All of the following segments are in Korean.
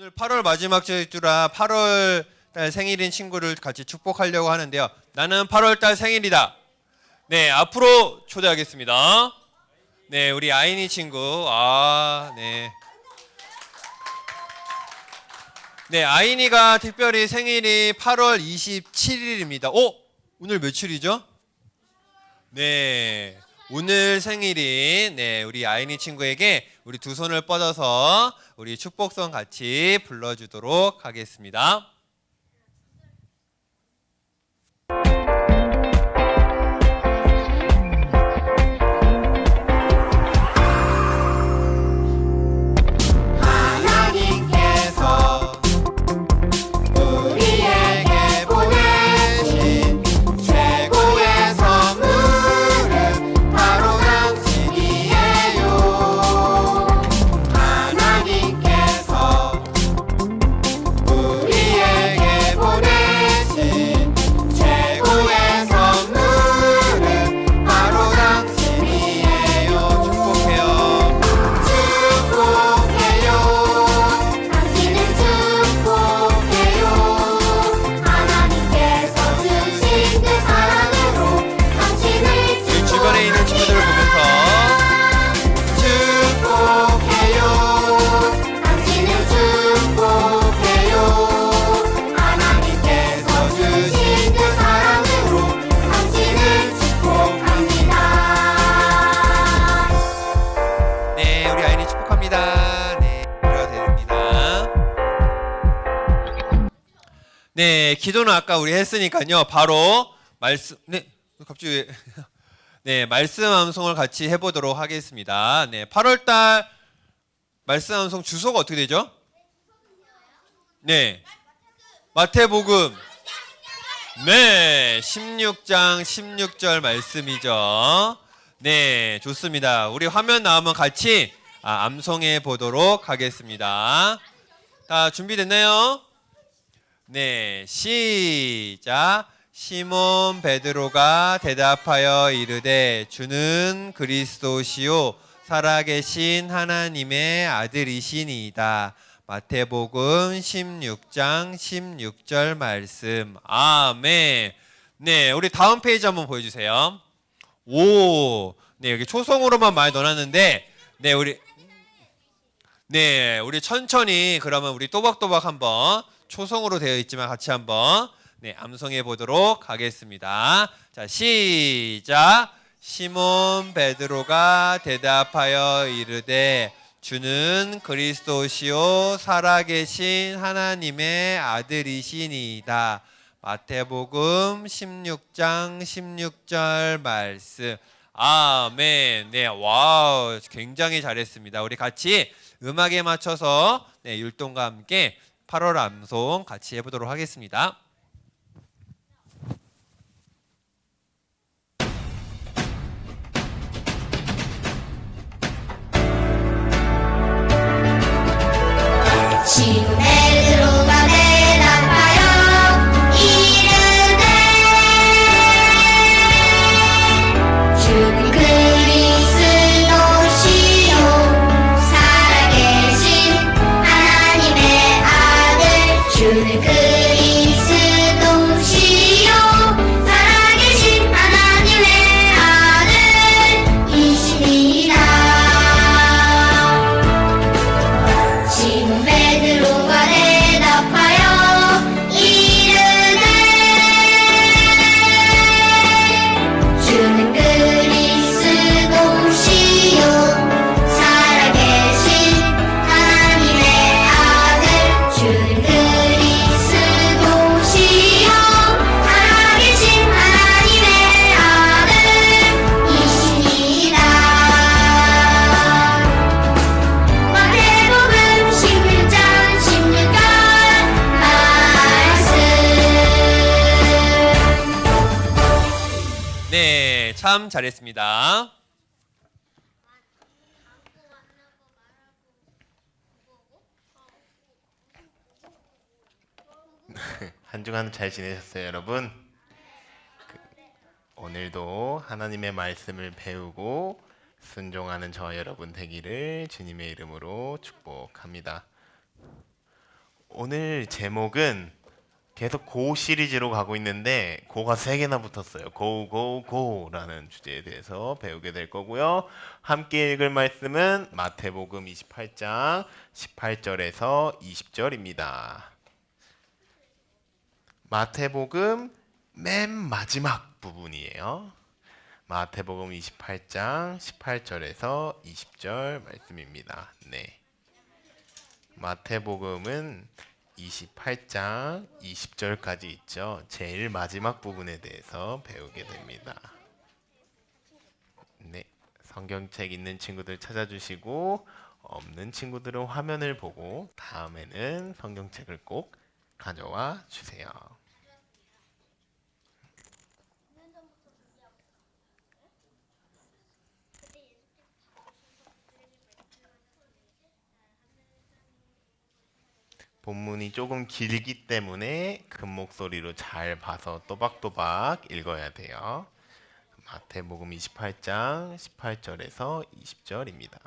오늘 8월 마지막 주라 8월 달 생일인 친구를 같이 축복하려고 하는데요. 나는 8월 달 생일이다. 네, 앞으로 초대하겠습니다. 네, 우리 아이니 친구. 네. 네, 아이니가 특별히 생일이 8월 27일입니다. 오늘 며칠이죠? 네. 오늘 생일인 우리 아이니 친구에게 우리 두 손을 뻗어서 우리 축복성 같이 불러주도록 하겠습니다. 하나님께서 우리에게 보내신 최고의 선물은 바로 당신이에요. 하나님께서 우리에게 보내신 최고의 선물은 바로 당신이에요. 축복해요. 축복해요. 당신을 축복해요. 하나님께서 주신 그 사랑으로 당신을 우리 주변에 있는 친구들을 보면서 축복해요. 당신을 축복해요. 하나님께서 주신 그 사랑으로 당신을 축복합니다. 네, 우리 아이니 축복합니다. 네, 들어가도 됩니다. 네, 기도는 아까 우리 했으니까요. 바로 말씀. 네, 갑자기 왜? 네, 말씀 암송을 같이 해보도록 하겠습니다. 네, 8월달 말씀 암송 주소가 어떻게 되죠? 네, 마태복음. 네, 16장 16절 말씀이죠. 네, 좋습니다. 우리 화면 나오면 같이 암송해 보도록 하겠습니다. 다 준비됐나요? 네, 시작. 시몬 베드로가 대답하여 이르되 주는 그리스도시요 살아계신 하나님의 아들이시니이다. 마태복음 16장 16절 말씀. 아멘. 네, 우리 다음 페이지 한번 보여주세요. 네, 여기 초성으로만 많이 넣어놨는데, 우리 천천히 그러면 우리 또박또박 한번 초성으로 되어 있지만 같이 한번 암송해 보도록 하겠습니다. 자, 시작. 시몬 베드로가 대답하여 이르되 주는 그리스도시요 살아계신 하나님의 아들이시니이다. 마태복음 16장 16절 말씀. 아멘. 네, 와우, 굉장히 잘했습니다. 우리 같이 음악에 맞춰서 율동과 함께 8월 암송 같이 해보도록 하겠습니다. 시몬 베드로가 대답하여 이르되 주는 그리스도시요 살아계신 하나님의 아들 주는 그리스도시요 살아계신 하나님의 아들이시니라. 시몬 베드로가 대답하여 이르되 주는 그리스도시요 살아계신 하나님의 아들 주는 그리스도시요 살아계신 하나님의 아들이시니라. 마태복음 16장 16절 말씀. 네, 참 잘했습니다. 한 주간 잘 지내셨어요, 여러분? 오늘도 하나님의 말씀을 배우고 순종하는 저와 여러분 되기를 주님의 이름으로 축복합니다. 오늘 제목은 계속 고 시리즈로 가고 있는데 고가 3개나 붙었어요. 고라는 주제에 대해서 배우게 될 거고요. 함께 읽을 말씀은 마태복음 28장 18절에서 20절입니다. 마태복음 맨 마지막 부분이에요. 마태복음 28장 18절에서 20절 말씀입니다. 네. 마태복음은 28장 20절까지 있죠. 제일 마지막 부분에 대해서 배우게 됩니다. 네. 성경책 있는 친구들 찾아주시고 없는 친구들은 화면을 보고 다음에는 성경책을 꼭 가져와 주세요. 본문이 조금 길기 때문에 큰 목소리로 잘 봐서 또박또박 읽어야 돼요. 마태복음 28장 18절에서 20절입니다.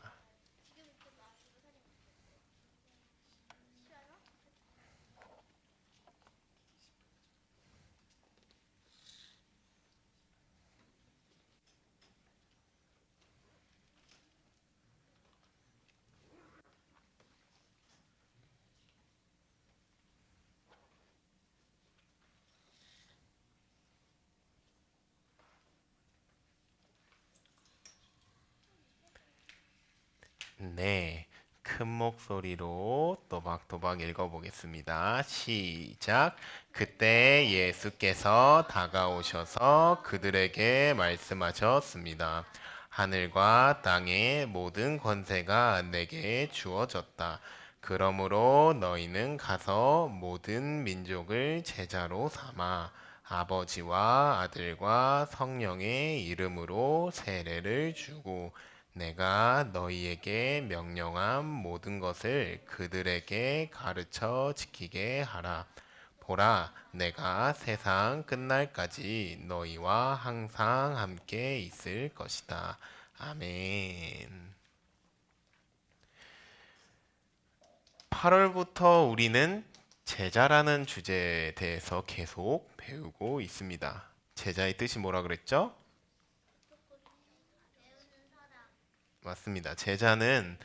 네, 큰 목소리로 또박또박 읽어보겠습니다. 시작. 그때 예수께서 다가오셔서 그들에게 말씀하셨습니다. 하늘과 땅의 모든 권세가 내게 주어졌다. 그러므로 너희는 가서 모든 민족을 제자로 삼아 아버지와 아들과 성령의 이름으로 세례를 주고 내가 너희에게 명령한 모든 것을 그들에게 가르쳐 지키게 하라. 보라, 내가 세상 끝날까지 너희와 항상 함께 있을 것이다. 아멘. 8월부터 우리는 제자라는 주제에 대해서 계속 배우고 있습니다. 제자의 뜻이 뭐라 그랬죠? 맞습니다. 제자는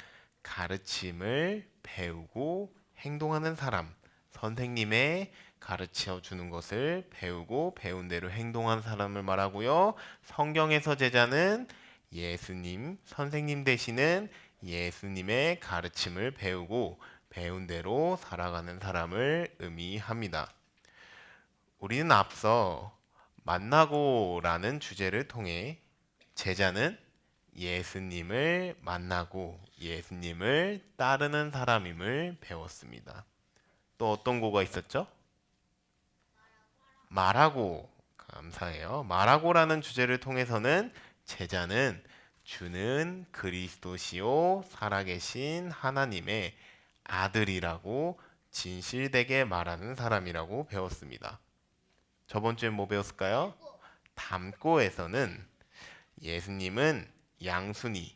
가르침을 배우고 행동하는 사람, 선생님의 가르쳐 주는 것을 배우고 배운 대로 행동한 사람을 말하고요. 성경에서 제자는 예수님, 선생님 되시는 예수님의 가르침을 배우고 배운 대로 살아가는 사람을 의미합니다. 우리는 앞서 만나고라는 주제를 통해 제자는 예수님을 만나고 예수님을 따르는 사람임을 배웠습니다. 또 어떤 고가 있었죠? 말하고. 감사해요. 말하고라는 주제를 통해서는 제자는 주는 그리스도시요 살아계신 하나님의 아들이라고 진실되게 말하는 사람이라고 배웠습니다. 저번 주에 뭐 배웠을까요? 담고에서는 예수님은 양순이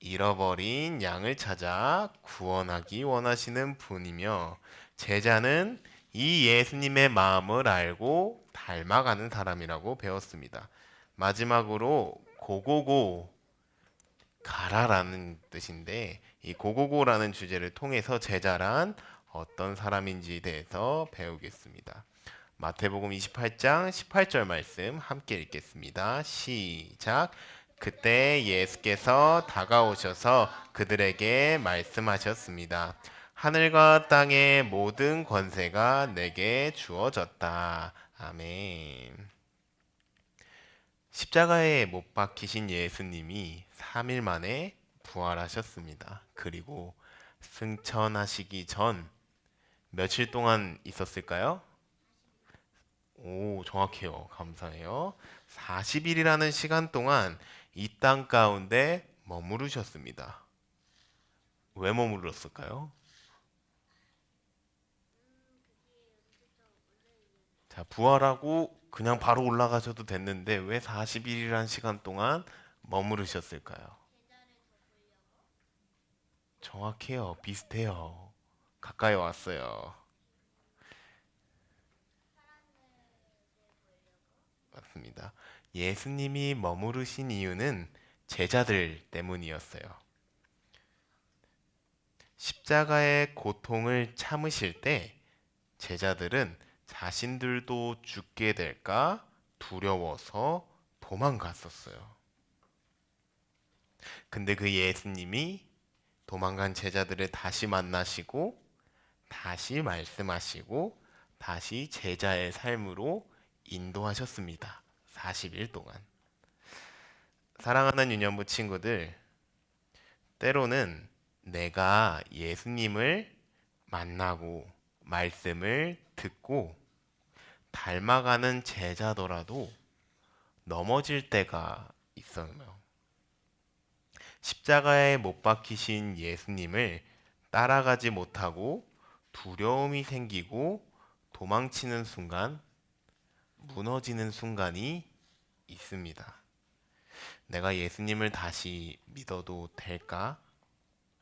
잃어버린 양을 찾아 구원하기 원하시는 분이며 제자는 이 예수님의 마음을 알고 닮아가는 사람이라고 배웠습니다. 마지막으로 고고고 가라라는 뜻인데 이 고고고라는 주제를 통해서 제자란 어떤 사람인지에 대해서 배우겠습니다. 마태복음 28장 18절 말씀 함께 읽겠습니다. 시작. 그때 예수께서 다가오셔서 그들에게 말씀하셨습니다. 하늘과 땅의 모든 권세가 내게 주어졌다. 아멘. 십자가에 못 박히신 예수님이 3일 만에 부활하셨습니다. 그리고 승천하시기 전 며칠 동안 있었을까요? 오, 정확해요. 감사해요. 40일이라는 시간 동안 이 땅 가운데 머무르셨습니다. 왜 머무르셨을까요? 자, 부활하고 그냥 바로 올라가셔도 됐는데 왜 40일이라는 시간 동안 머무르셨을까요? 정확해요. 비슷해요. 가까이 왔어요. 맞습니다. 예수님이 머무르신 이유는 제자들 때문이었어요. 십자가의 고통을 참으실 때 제자들은 자신들도 죽게 될까 두려워서 도망갔었어요. 근데 그 예수님이 도망간 제자들을 다시 만나시고 다시 말씀하시고 다시 제자의 삶으로 인도하셨습니다. 40일 동안. 사랑하는 유년부 친구들, 때로는 내가 예수님을 만나고 말씀을 듣고 닮아가는 제자더라도 넘어질 때가 있어요. 십자가에 못 박히신 예수님을 따라가지 못하고 두려움이 생기고 도망치는 순간, 무너지는 순간이 있습니다. 내가 예수님을 다시 믿어도 될까?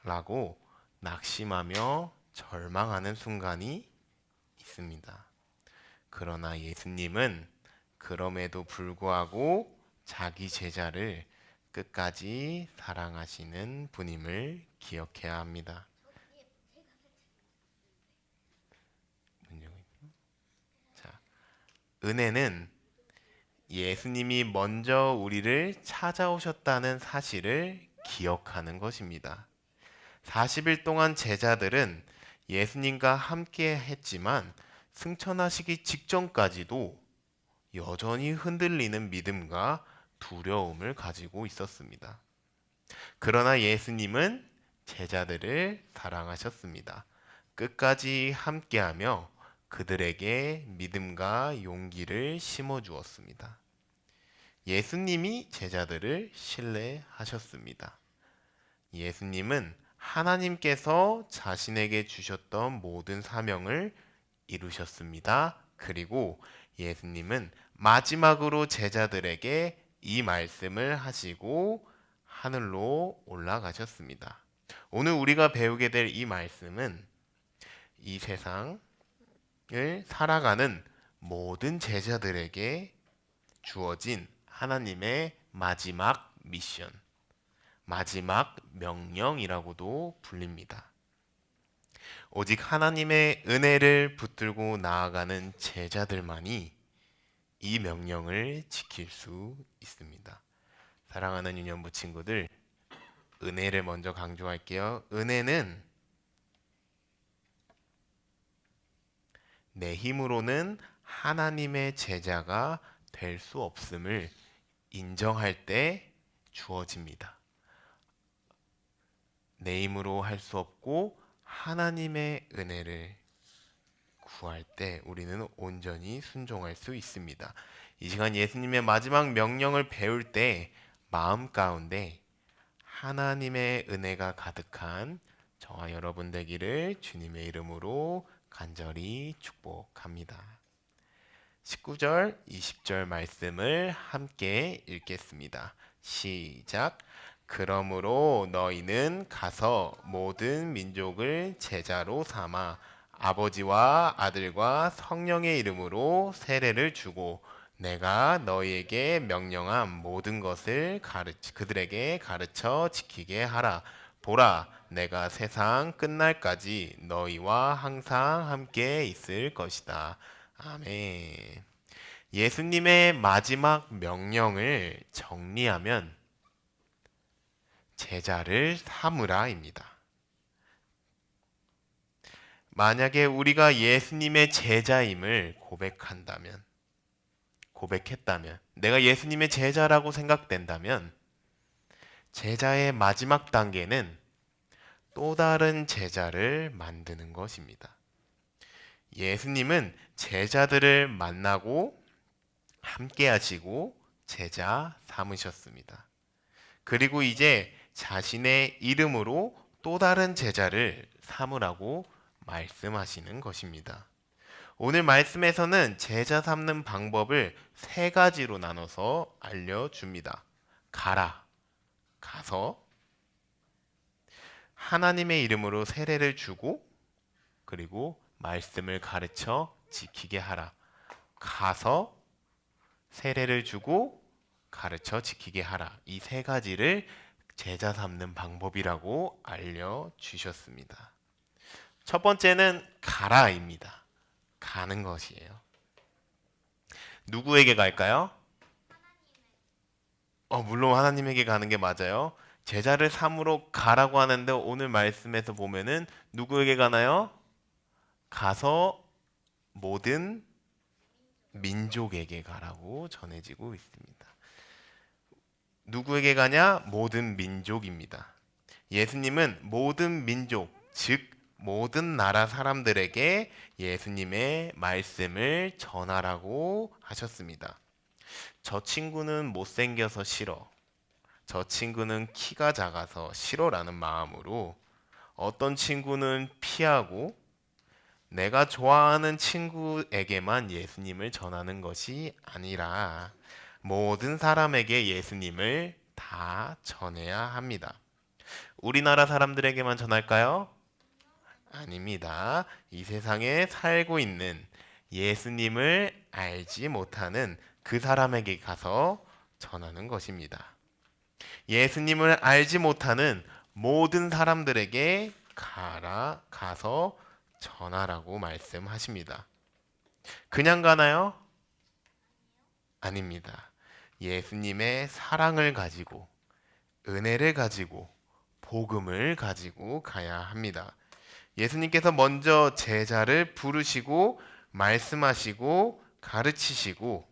라고 낙심하며 절망하는 순간이 있습니다. 그러나 예수님은 그럼에도 불구하고 자기 제자를 끝까지 사랑하시는 분임을 기억해야 합니다. 자, 은혜는 예수님이 먼저 우리를 찾아오셨다는 사실을 기억하는 것입니다. 40일 동안 제자들은 예수님과 함께 했지만 승천하시기 직전까지도 여전히 흔들리는 믿음과 두려움을 가지고 있었습니다. 그러나 예수님은 제자들을 사랑하셨습니다. 끝까지 함께하며 그들에게 믿음과 용기를 심어주었습니다. 예수님이 제자들을 신뢰하셨습니다. 예수님은 하나님께서 자신에게 주셨던 모든 사명을 이루셨습니다. 그리고 예수님은 마지막으로 제자들에게 이 말씀을 하시고 하늘로 올라가셨습니다. 오늘 우리가 배우게 될 이 말씀은 이 세상을 살아가는 모든 제자들에게 주어진 하나님의 마지막 미션, 마지막 명령이라고도 불립니다. 오직 하나님의 은혜를 붙들고 나아가는 제자들만이 이 명령을 지킬 수 있습니다. 사랑하는 유년부 친구들, 은혜를 먼저 강조할게요. 은혜는 내 힘으로는 하나님의 제자가 될 수 없음을 인정할 때 주어집니다. 내 힘으로 할 수 없고 하나님의 은혜를 구할 때 우리는 온전히 순종할 수 있습니다. 이 시간 예수님의 마지막 명령을 배울 때 마음 가운데 하나님의 은혜가 가득한 저와 여러분 되기를 주님의 이름으로 간절히 축복합니다. 19절, 20절 말씀을 함께 읽겠습니다. 시작. 그러므로 너희는 가서 모든 민족을 제자로 삼아 아버지와 아들과 성령의 이름으로 세례를 주고 내가 너희에게 명령한 모든 것을 그들에게 가르쳐 지키게 하라. 보라, 내가 세상 끝날까지 너희와 항상 함께 있을 것이다. 아멘. 예수님의 마지막 명령을 정리하면 제자를 삼으라입니다. 만약에 우리가 예수님의 제자임을 고백했다면, 내가 예수님의 제자라고 생각된다면, 제자의 마지막 단계는 또 다른 제자를 만드는 것입니다. 예수님은 제자들을 만나고 함께 하시고 제자 삼으셨습니다. 그리고 이제 자신의 이름으로 또 다른 제자를 삼으라고 말씀하시는 것입니다. 오늘 말씀에서는 제자 삼는 방법을 세 가지로 나눠서 알려줍니다. 가서 하나님의 이름으로 세례를 주고 그리고 말씀을 가르쳐 지키게 하라. 가서 세례를 주고 가르쳐 지키게 하라. 이 세 가지를 제자 삼는 방법이라고 알려주셨습니다. 첫 번째는 가라입니다. 가는 것이에요. 누구에게 갈까요? 물론 하나님에게 가는 게 맞아요. 제자를 삼으러 가라고 하는데 오늘 말씀에서 보면은 누구에게 가나요? 가서 모든 민족에게 가라고 전해지고 있습니다. 누구에게 가냐? 모든 민족입니다. 예수님은 모든 민족, 즉 모든 나라 사람들에게 예수님의 말씀을 전하라고 하셨습니다. 저 친구는 못생겨서 싫어. 저 친구는 키가 작아서 싫어라는 마음으로 어떤 친구는 피하고 내가 좋아하는 친구에게만 예수님을 전하는 것이 아니라 모든 사람에게 예수님을 다 전해야 합니다. 우리나라 사람들에게만 전할까요? 아닙니다. 이 세상에 살고 있는 예수님을 알지 못하는 그 사람에게 가서 전하는 것입니다. 예수님을 알지 못하는 모든 사람들에게 가서 전하라고 말씀하십니다. 그냥 가나요? 아닙니다. 예수님의 사랑을 가지고 은혜를 가지고 복음을 가지고 가야 합니다. 예수님께서 먼저 제자를 부르시고 말씀하시고 가르치시고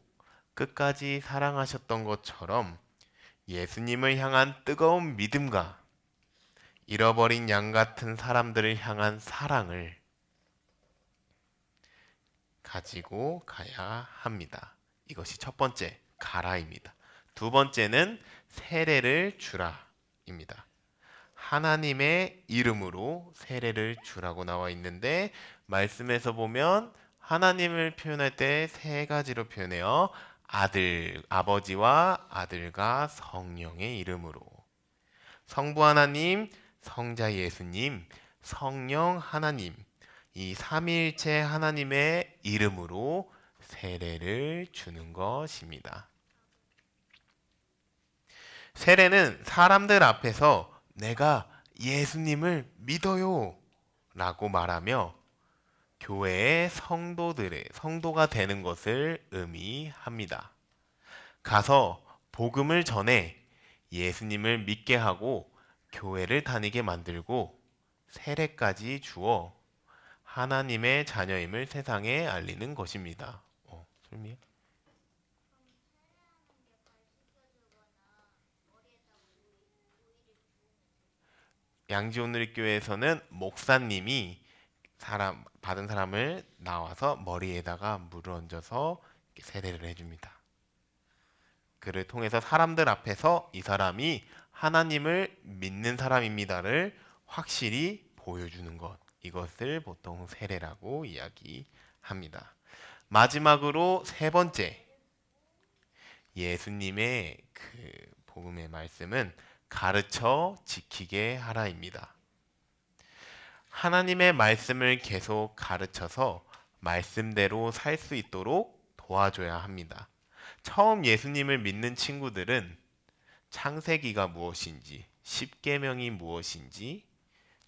끝까지 사랑하셨던 것처럼 예수님을 향한 뜨거운 믿음과 잃어버린 양 같은 사람들을 향한 사랑을 가지고 가야 합니다. 이것이 첫 번째 가라입니다. 두 번째는 세례를 주라입니다. 하나님의 이름으로 세례를 주라고 나와 있는데 말씀에서 보면 하나님을 표현할 때 세 가지로 표현해요. 아버지와 아들과 성령의 이름으로. 성부 하나님, 성자 예수님, 성령 하나님, 이 삼위일체 하나님의 이름으로 세례를 주는 것입니다. 세례는 사람들 앞에서 내가 예수님을 믿어요 라고 말하며 교회의 성도가 되는 것을 의미합니다. 가서 복음을 전해 예수님을 믿게 하고 교회를 다니게 만들고 세례까지 주어 하나님의 자녀임을 세상에 알리는 것입니다. 설미야? 양지오누리교회에서는 목사님이 받은 사람을 나와서 머리에다가 물을 얹어서 세례를 해줍니다. 그를 통해서 사람들 앞에서 이 사람이 하나님을 믿는 사람입니다를 확실히 보여주는 것, 이것을 보통 세례라고 이야기합니다. 마지막으로 세 번째, 예수님의 그 복음의 말씀은 가르쳐 지키게 하라입니다. 하나님의 말씀을 계속 가르쳐서 말씀대로 살 수 있도록 도와줘야 합니다. 처음 예수님을 믿는 친구들은 창세기가 무엇인지, 십계명이 무엇인지,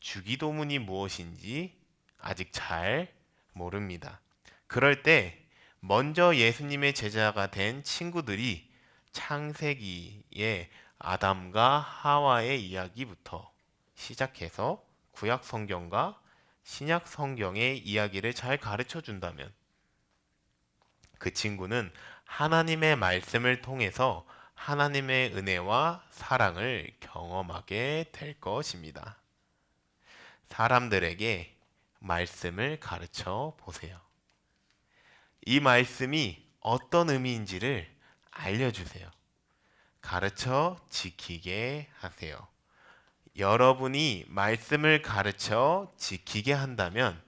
주기도문이 무엇인지 아직 잘 모릅니다. 그럴 때 먼저 예수님의 제자가 된 친구들이 창세기의 아담과 하와의 이야기부터 시작해서 구약 성경과 신약 성경의 이야기를 잘 가르쳐 준다면 그 친구는 하나님의 말씀을 통해서 하나님의 은혜와 사랑을 경험하게 될 것입니다. 사람들에게 말씀을 가르쳐 보세요. 이 말씀이 어떤 의미인지를 알려주세요. 가르쳐 지키게 하세요. 여러분이 말씀을 가르쳐 지키게 한다면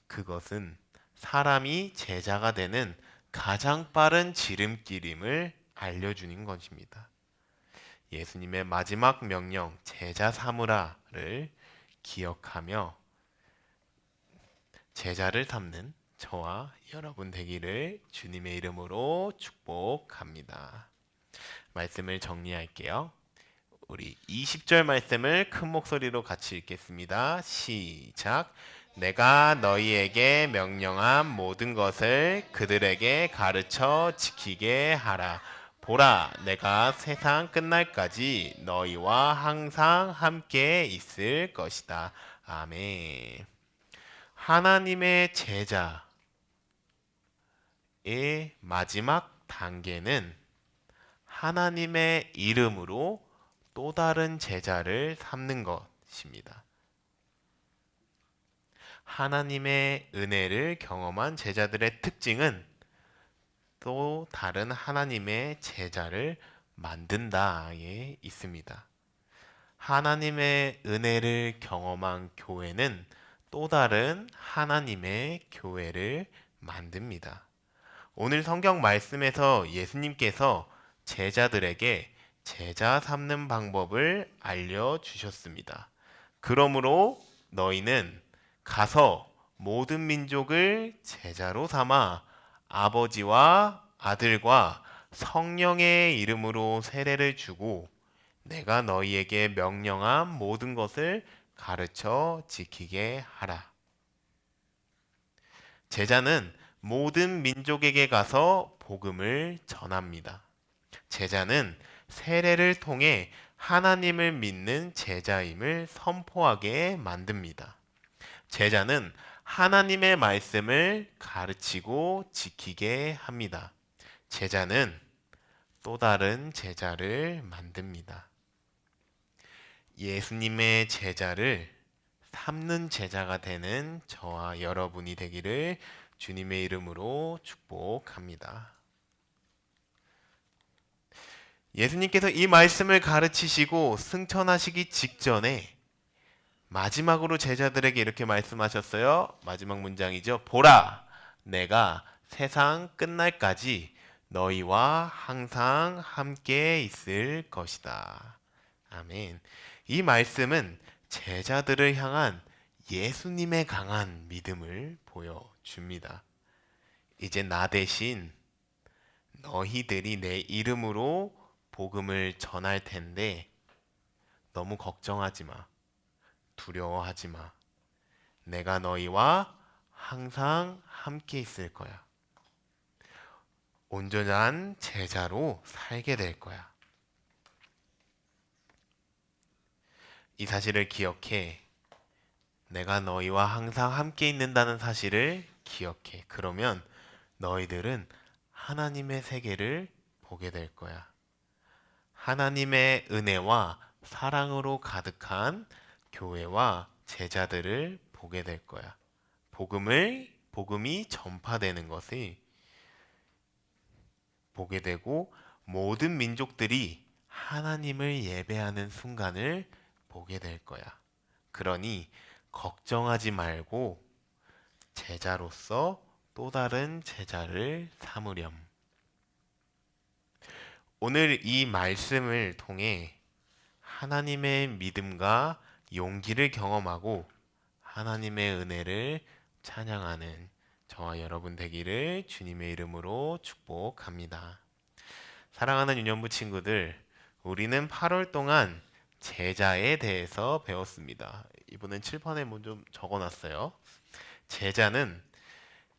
그것은 사람이 제자가 되는 가장 빠른 지름길임을 알려주는 것입니다. 예수님의 마지막 명령 제자 삼으라를 기억하며 제자를 삼는 저와 여러분 되기를 주님의 이름으로 축복합니다. 말씀을 정리할게요. 우리 20절 말씀을 큰 목소리로 같이 읽겠습니다. 시작. 내가 너희에게 명령한 모든 것을 그들에게 가르쳐 지키게 하라. 보라, 내가 세상 끝날까지 너희와 항상 함께 있을 것이다. 아멘. 하나님의 제자의 마지막 단계는 하나님의 이름으로 또 다른 제자를 삼는 것입니다. 하나님의 은혜를 경험한 제자들의 특징은 또 다른 하나님의 제자를 만든다에 있습니다. 하나님의 은혜를 경험한 교회는 또 다른 하나님의 교회를 만듭니다. 오늘 성경 말씀에서 예수님께서 제자들에게 제자 삼는 방법을 알려주셨습니다. 그러므로 너희는 가서 모든 민족을 제자로 삼아 아버지와 아들과 성령의 이름으로 세례를 주고 내가 너희에게 명령한 모든 것을 가르쳐 지키게 하라. 제자는 모든 민족에게 가서 복음을 전합니다. 제자는 세례를 통해 하나님을 믿는 제자임을 선포하게 만듭니다. 제자는 하나님의 말씀을 가르치고 지키게 합니다. 제자는 또 다른 제자를 만듭니다. 예수님의 제자를 삼는 제자가 되는 저와 여러분이 되기를 주님의 이름으로 축복합니다. 예수님께서 이 말씀을 가르치시고 승천하시기 직전에 마지막으로 제자들에게 이렇게 말씀하셨어요. 마지막 문장이죠. 보라, 내가 세상 끝날까지 너희와 항상 함께 있을 것이다. 아멘. 이 말씀은 제자들을 향한 예수님의 강한 믿음을 보여줍니다. 이제 나 대신 너희들이 내 이름으로 복음을 전할 텐데 너무 걱정하지 마. 두려워하지 마. 내가 너희와 항상 함께 있을 거야. 온전한 제자로 살게 될 거야. 이 사실을 기억해. 내가 너희와 항상 함께 있는다는 사실을 기억해. 그러면 너희들은 하나님의 세계를 보게 될 거야. 하나님의 은혜와 사랑으로 가득한 교회와 제자들을 보게 될 거야. 복음이 전파되는 것을 보게 되고 모든 민족들이 하나님을 예배하는 순간을 보게 될 거야. 그러니 걱정하지 말고 제자로서 또 다른 제자를 삼으렴. 오늘 이 말씀을 통해 하나님의 믿음과 용기를 경험하고 하나님의 은혜를 찬양하는 저와 여러분 되기를 주님의 이름으로 축복합니다. 사랑하는 유년부 친구들, 우리는 8월 동안 제자에 대해서 배웠습니다. 이번엔 칠판에 좀 적어놨어요. 제자는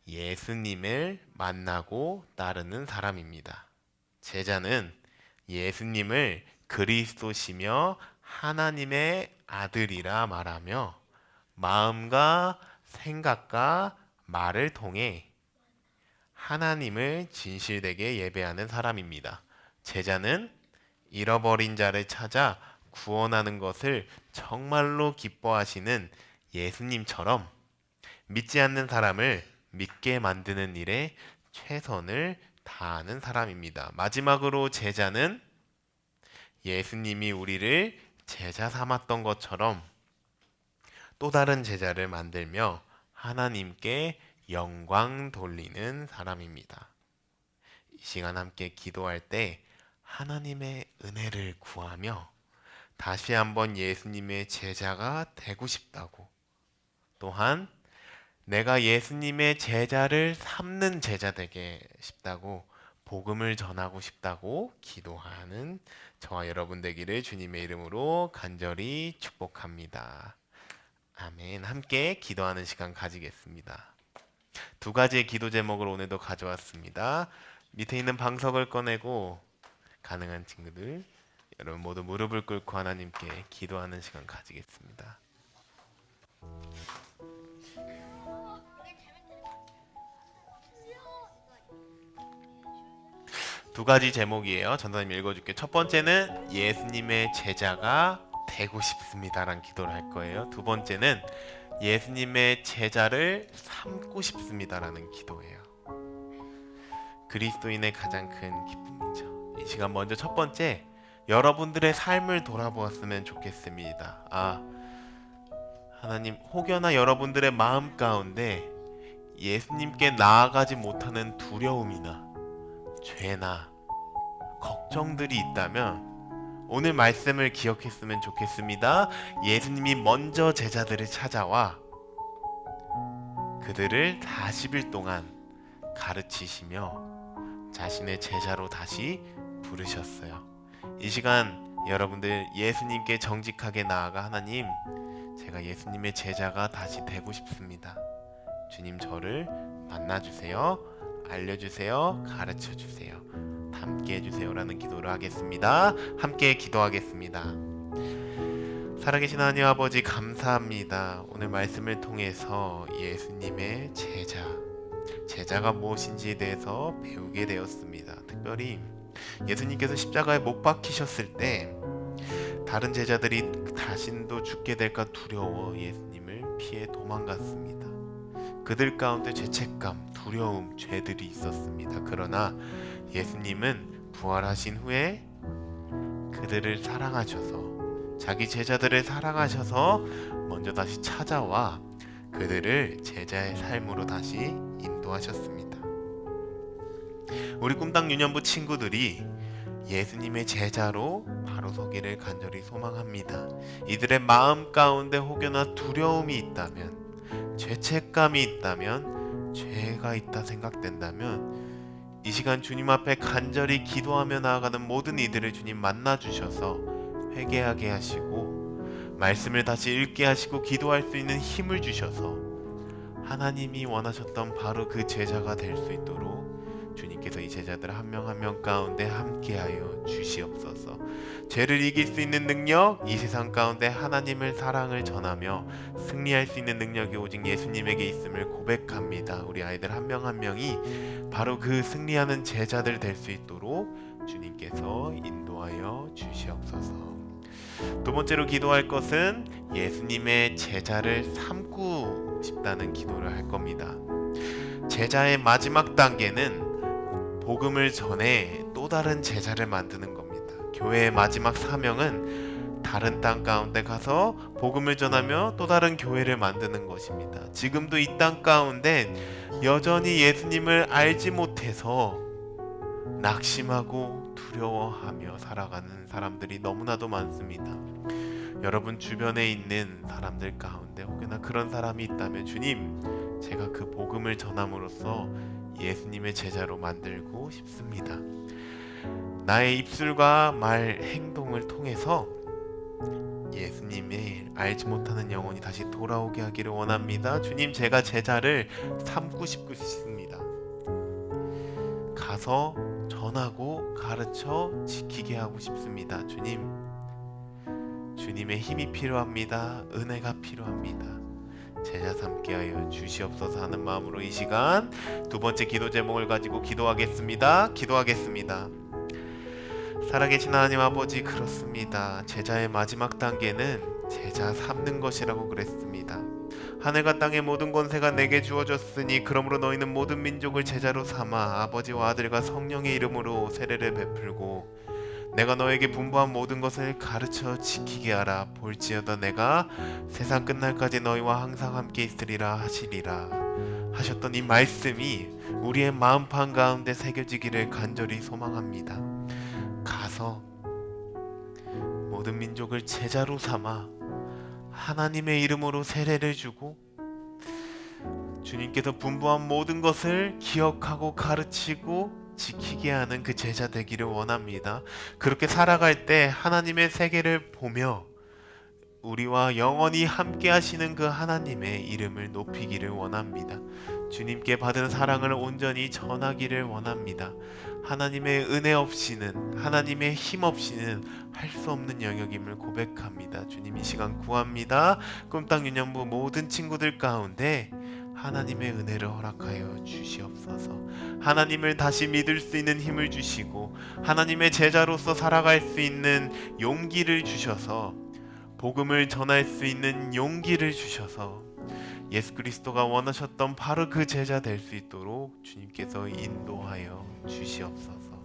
예수님을 만나고 따르는 사람입니다. 제자는 예수님을 그리스도시며 하나님의 아들이라 말하며 마음과 생각과 말을 통해 하나님을 진실되게 예배하는 사람입니다. 제자는 잃어버린 자를 찾아 구원하는 것을 정말로 기뻐하시는 예수님처럼 믿지 않는 사람을 믿게 만드는 일에 최선을 다하는 사람입니다. 마지막으로 제자는 예수님이 우리를 제자 삼았던 것처럼 또 다른 제자를 만들며 하나님께 영광 돌리는 사람입니다. 이 시간 함께 기도할 때 하나님의 은혜를 구하며 다시 한번 예수님의 제자가 되고 싶다고, 또한 내가 예수님의 제자를 삼는 제자 되게 싶다고, 복음을 전하고 싶다고 기도하는 저와 여러분 되기를 주님의 이름으로 간절히 축복합니다. 아멘. 함께 기도하는 시간 가지겠습니다. 두 가지의 기도 제목을 오늘도 가져왔습니다. 밑에 있는 방석을 꺼내고 가능한 친구들 여러분 모두 무릎을 꿇고 하나님께 기도하는 시간 가지겠습니다. 두 가지 제목이에요. 전도사님 읽어줄게요. 첫 번째는 예수님의 제자가 되고 싶습니다라는 기도를 할 거예요. 두 번째는 예수님의 제자를 삼고 싶습니다라는 기도예요. 그리스도인의 가장 큰 기쁨이죠. 이 시간 먼저 첫 번째, 여러분들의 삶을 돌아보았으면 좋겠습니다. 하나님, 혹여나 여러분들의 마음 가운데 예수님께 나아가지 못하는 두려움이나 죄나 걱정들이 있다면 오늘 말씀을 기억했으면 좋겠습니다. 예수님이 먼저 제자들을 찾아와 그들을 40일 동안 가르치시며 자신의 제자로 다시 부르셨어요. 이 시간 여러분들 예수님께 정직하게 나아가 하나님, 제가 예수님의 제자가 다시 되고 싶습니다. 주님 저를 만나주세요. 알려주세요. 가르쳐주세요. 함께 해주세요라는 기도를 하겠습니다. 함께 기도하겠습니다. 살아계신 하나님 아버지 감사합니다. 오늘 말씀을 통해서 예수님의 제자가 무엇인지에 대해서 배우게 되었습니다. 특별히 예수님께서 십자가에 못 박히셨을 때 다른 제자들이 자신도 죽게 될까 두려워 예수님을 피해 도망갔습니다. 그들 가운데 죄책감, 두려움, 죄들이 있었습니다. 그러나 예수님은 부활하신 후에 그들을 사랑하셔서, 자기 제자들을 사랑하셔서 먼저 다시 찾아와 그들을 제자의 삶으로 다시 인도하셨습니다. 우리 꿈당 유년부 친구들이 예수님의 제자로 바로 서기를 간절히 소망합니다. 이들의 마음 가운데 혹여나 두려움이 있다면, 죄책감이 있다면, 죄가 있다 생각된다면 이 시간 주님 앞에 간절히 기도하며 나아가는 모든 이들을 주님 만나주셔서 회개하게 하시고 말씀을 다시 읽게 하시고 기도할 수 있는 힘을 주셔서 하나님이 원하셨던 바로 그 제자가 될 수 있도록 주님께서 이 제자들 한 명 한 명 가운데 함께하여 주시옵소서. 죄를 이길 수 있는 능력, 이 세상 가운데 하나님의 사랑을 전하며 승리할 수 있는 능력이 오직 예수님에게 있음을 고백합니다. 우리 아이들 한 명 한 명이 바로 그 승리하는 제자들 될 수 있도록 주님께서 인도하여 주시옵소서. 두 번째로 기도할 것은 예수님의 제자를 삼고 싶다는 기도를 할 겁니다. 제자의 마지막 단계는 복음을 전해 또 다른 제자를 만드는 겁니다. 교회의 마지막 사명은 다른 땅 가운데 가서 복음을 전하며 또 다른 교회를 만드는 것입니다. 지금도 이 땅 가운데 여전히 예수님을 알지 못해서 낙심하고 두려워하며 살아가는 사람들이 너무나도 많습니다. 여러분 주변에 있는 사람들 가운데 혹여나 그런 사람이 있다면 주님, 제가 그 복음을 전함으로써 예수님의 제자로 만들고 싶습니다. 나의 입술과 말, 행동을 통해서 예수님의 알지 못하는 영혼이 다시 돌아오게 하기를 원합니다. 주님, 제가 제자를 삼고 싶습니다. 가서 전하고 가르쳐 지키게 하고 싶습니다. 주님, 주님의 힘이 필요합니다. 은혜가 필요합니다. 제자 삼게 하여 주시옵소서 하는 마음으로 이 시간 두 번째 기도 제목을 가지고 기도하겠습니다. 살아계신 하나님 아버지, 그렇습니다. 제자의 마지막 단계는 제자 삼는 것이라고 그랬습니다. 하늘과 땅의 모든 권세가 내게 주어졌으니 그러므로 너희는 모든 민족을 제자로 삼아 아버지와 아들과 성령의 이름으로 세례를 베풀고 내가 너에게 분부한 모든 것을 가르쳐 지키게 하라. 볼지어다 내가 세상 끝날까지 너희와 항상 함께 있으리라 하시리라 하셨던 이 말씀이 우리의 마음판 가운데 새겨지기를 간절히 소망합니다. 가서 모든 민족을 제자로 삼아 하나님의 이름으로 세례를 주고 주님께서 분부한 모든 것을 기억하고 가르치고 지키게 하는 그 제자 되기를 원합니다. 그렇게 살아갈 때 하나님의 세계를 보며 우리와 영원히 함께 하시는 그 하나님의 이름을 높이기를 원합니다. 주님께 받은 사랑을 온전히 전하기를 원합니다. 하나님의 은혜 없이는, 하나님의 힘 없이는 할 수 없는 영역임을 고백합니다. 주님, 이 시간 구합니다. 꿈땅 유년부 모든 친구들 가운데 하나님의 은혜를 허락하여 주시옵소서. 하나님을 다시 믿을 수 있는 힘을 주시고 하나님의 제자로서 살아갈 수 있는 용기를 주셔서, 복음을 전할 수 있는 용기를 주셔서 예수 그리스도가 원하셨던 바로 그 제자 될 수 있도록 주님께서 인도하여 주시옵소서.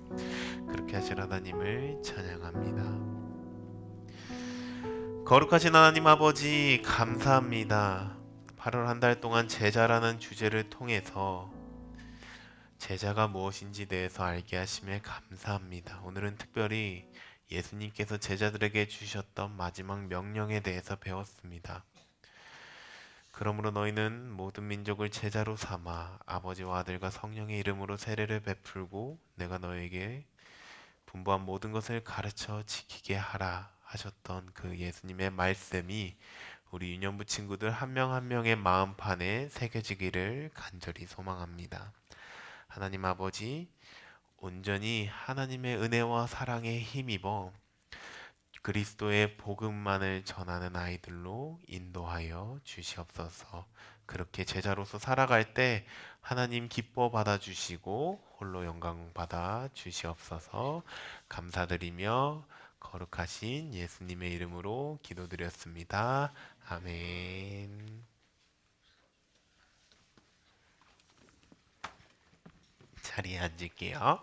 그렇게 하실 하나님을 찬양합니다. 거룩하신 하나님 아버지, 감사합니다. 8월 한 달 동안 제자라는 주제를 통해서 제자가 무엇인지 대해서 알게 하심에 감사합니다. 오늘은 특별히 예수님께서 제자들에게 주셨던 마지막 명령에 대해서 배웠습니다. 그러므로 너희는 모든 민족을 제자로 삼아 아버지와 아들과 성령의 이름으로 세례를 베풀고 내가 너에게 분부한 모든 것을 가르쳐 지키게 하라 하셨던 그 예수님의 말씀이 우리 유년부 친구들 한 명 한 명의 마음판에 새겨지기를 간절히 소망합니다. 하나님 아버지, 온전히 하나님의 은혜와 사랑에 힘입어 그리스도의 복음만을 전하는 아이들로 인도하여 주시옵소서. 그렇게 제자로서 살아갈 때 하나님 기뻐 받아주시고 홀로 영광 받아 주시옵소서. 감사드리며 거룩하신 예수님의 이름으로 기도드렸습니다. 아멘. 자리에 앉을게요.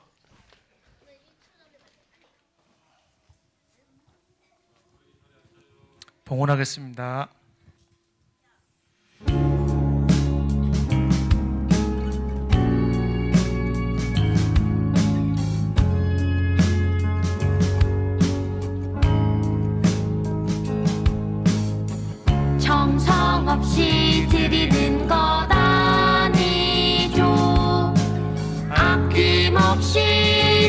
봉헌하겠습니다. 정성 없이 드리는 것 아니죠. 아낌없이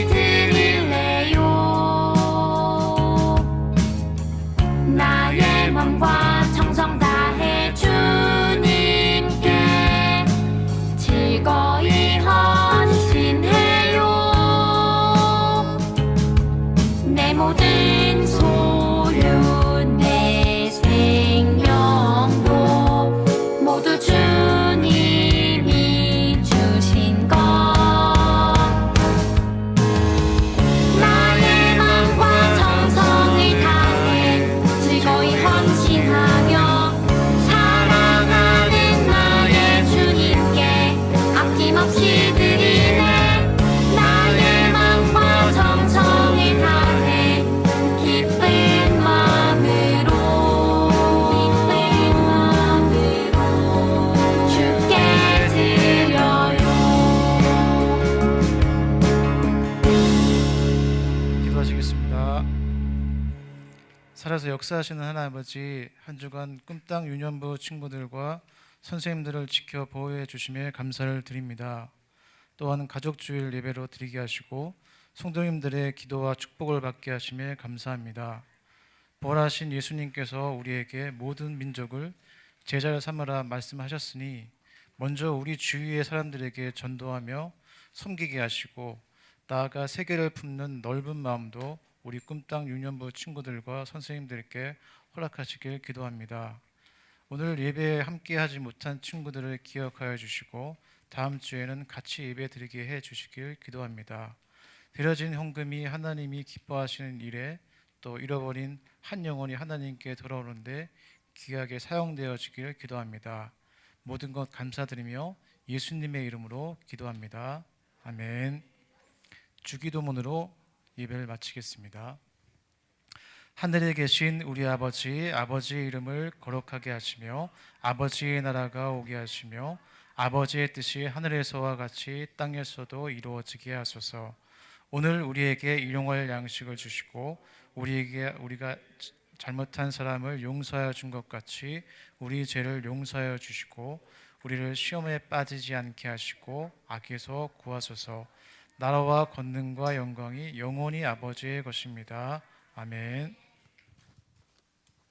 드릴래요. 나의 마음과 정성 다해 주님께 즐거이 헌신해요. 내 모든 소유 내 생명도 모두 주님이 주신 것. 나의 마음과 정성을 다해 즐거이 헌신하며 사랑하는 나의 주님께 아낌없이 드리네. 나의 마음과 정성을 다해 기쁜 마음으로 주께 드려요. 기도하시겠습니다. 살아서 역사하시는 하나님 아버지, 한 주간 꿈땅 유년부 친구들과 선생님들을 지켜 보호해 주심에 감사를 드립니다. 또한 가족 주일 예배로 드리게 하시고 성도님들의 기도와 축복을 받게 하심에 감사합니다. 부활하신 예수님께서 우리에게 모든 민족을 제자를 삼으라 말씀하셨으니 먼저 우리 주위의 사람들에게 전도하며 섬기게 하시고 나아가 세계를 품는 넓은 마음도 우리 꿈땅 유년부 친구들과 선생님들께 허락하시길 기도합니다. 오늘 예배에 함께하지 못한 친구들을 기억하여 주시고 다음 주에는 같이 예배 드리게 해 주시길 기도합니다. 드려진 헌금이 하나님이 기뻐하시는 일에 또 잃어버린 한 영혼이 하나님께 돌아오는데 귀하게 사용되어지길 기도합니다. 모든 것 감사드리며 예수님의 이름으로 기도합니다. 아멘. 주기도문으로 예배를 마치겠습니다. 하늘에 계신 우리 아버지, 아버지의 이름을 거룩하게 하시며 아버지의 나라가 오게 하시며 아버지의 뜻이 하늘에서와 같이 땅에서도 이루어지게 하소서. 오늘 우리에게 일용할 양식을 주시고 우리가 잘못한 사람을 용서하여 준 것 같이 우리 죄를 용서하여 주시고 우리를 시험에 빠지지 않게 하시고 악에서 구하소서. 나라와 권능과 영광이 영원히 아버지의 것입니다. 아멘.